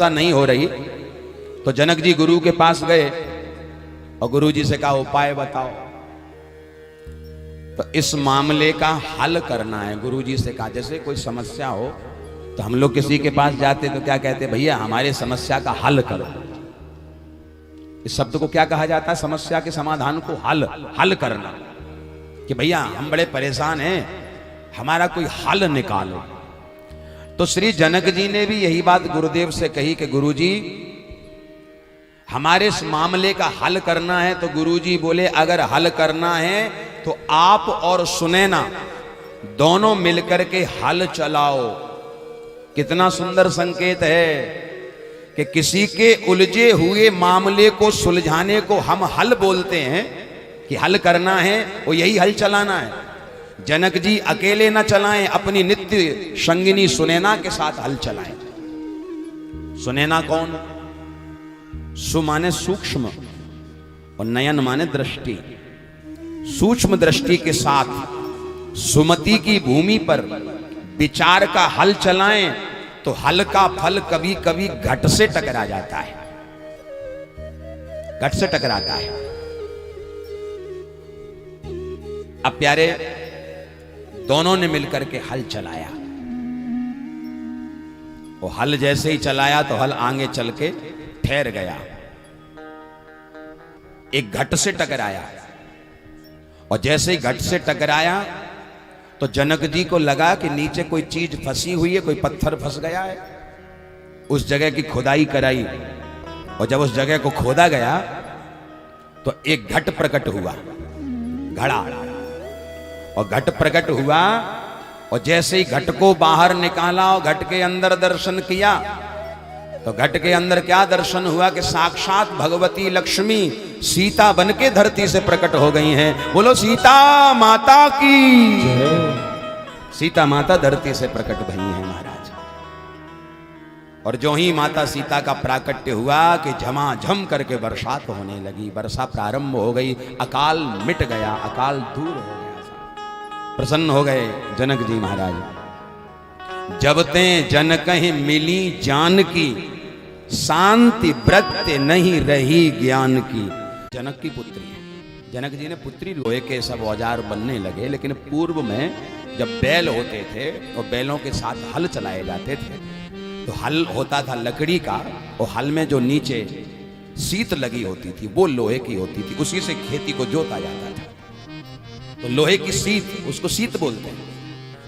वर्षा नहीं हो रही तो जनक जी गुरु के पास गए और गुरु जी से कहा उपाय बताओ। तो इस मामले का हल करना है। गुरु जी से कहा जैसे कोई समस्या हो तो हम लोग किसी के पास जाते तो क्या कहते, भैया हमारे समस्या का हल करो। इस शब्द को क्या कहा जाता है? समस्या के समाधान को हल करना, कि भैया हम बड़े परेशान हैं, हमारा कोई हल निकालो। तो श्री जनक जी ने भी यही बात गुरुदेव से कही कि गुरुजी हमारे इस मामले का हल करना है। तो गुरुजी बोले अगर हल करना है तो आप और सुनैना दोनों मिलकर के हल चलाओ। कितना सुंदर संकेत है कि किसी के उलझे हुए मामले को सुलझाने को हम हल बोलते हैं, कि हल करना है वो यही हल चलाना है। जनक जी अकेले न चलाएं, अपनी नित्य संगिनी सुनैना के साथ हल चलाएं। सुनैना कौन? सु माने सूक्ष्म और नयन माने दृष्टि। सूक्ष्म दृष्टि के साथ सुमति की भूमि पर विचार का हल चलाएं तो हल का फल कभी कभी घट से टकरा जाता है, घट से टकराता है। अब प्यारे दोनों ने मिलकर के हल चलाया। वो हल जैसे ही चलाया तो हल आगे चल के ठहर गया, एक घट से टकराया। और जैसे ही घट से टकराया तो जनक जी को लगा कि नीचे कोई चीज फंसी हुई है, कोई पत्थर फंस गया है। उस जगह की खुदाई कराई और जब उस जगह को खोदा गया तो एक घट प्रकट हुआ, घड़ा। और घट प्रकट हुआ और जैसे ही घट को बाहर निकाला और घट के अंदर दर्शन किया तो घट के अंदर क्या दर्शन हुआ कि साक्षात भगवती लक्ष्मी सीता बनके धरती से प्रकट हो गई हैं। बोलो सीता माता की। सीता माता धरती से प्रकट भई हैं महाराज। और जो ही माता सीता का प्राकट्य हुआ कि झमाझम करके बरसात होने लगी, वर्षा प्रारंभ हो गई, अकाल मिट गया, अकाल दूर हो गया। प्रसन्न हो गए जनक जी महाराज। जब ते जन कहीं मिली जान की, शांति व्रत नहीं रही ज्ञान की। जनक की पुत्री है। जनक जी ने पुत्री, लोहे के सब औजार बनने लगे। लेकिन पूर्व में जब बैल होते थे और बैलों के साथ हल चलाए जाते थे तो हल होता था लकड़ी का, और हल में जो नीचे सीत लगी होती थी वो लोहे की होती थी, उसी से खेती को जोता जाता था। तो लोहे की सीत, उसको सीत बोलते हैं।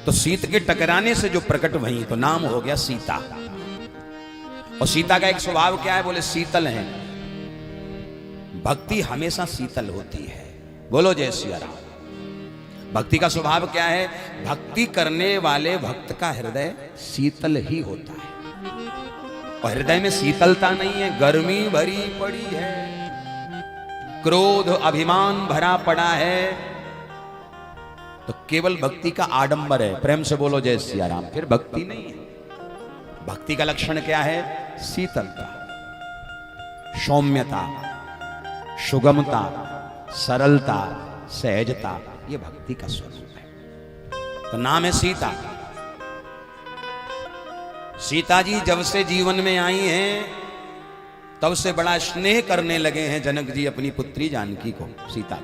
तो सीत के टकराने से जो प्रकट भई तो नाम हो गया सीता। और सीता का एक स्वभाव क्या है? बोले शीतल है। भक्ति हमेशा शीतल होती है। बोलो जय सिया राम। भक्ति का स्वभाव क्या है? भक्ति करने वाले भक्त का हृदय शीतल ही होता है। और हृदय में शीतलता नहीं है, गर्मी भरी पड़ी है, क्रोध अभिमान भरा पड़ा है, तो केवल भक्ति का आडंबर है। प्रेम से बोलो जय सिया राम। फिर भक्ति नहीं है। भक्ति का लक्षण क्या है? शीतलता, सौम्यता, सुगमता, सरलता, सहजता, ये भक्ति का स्वरूप है। तो नाम है सीता। सीता जी जब से जीवन में आई हैं तब से बड़ा स्नेह करने लगे हैं जनक जी अपनी पुत्री जानकी को, सीता।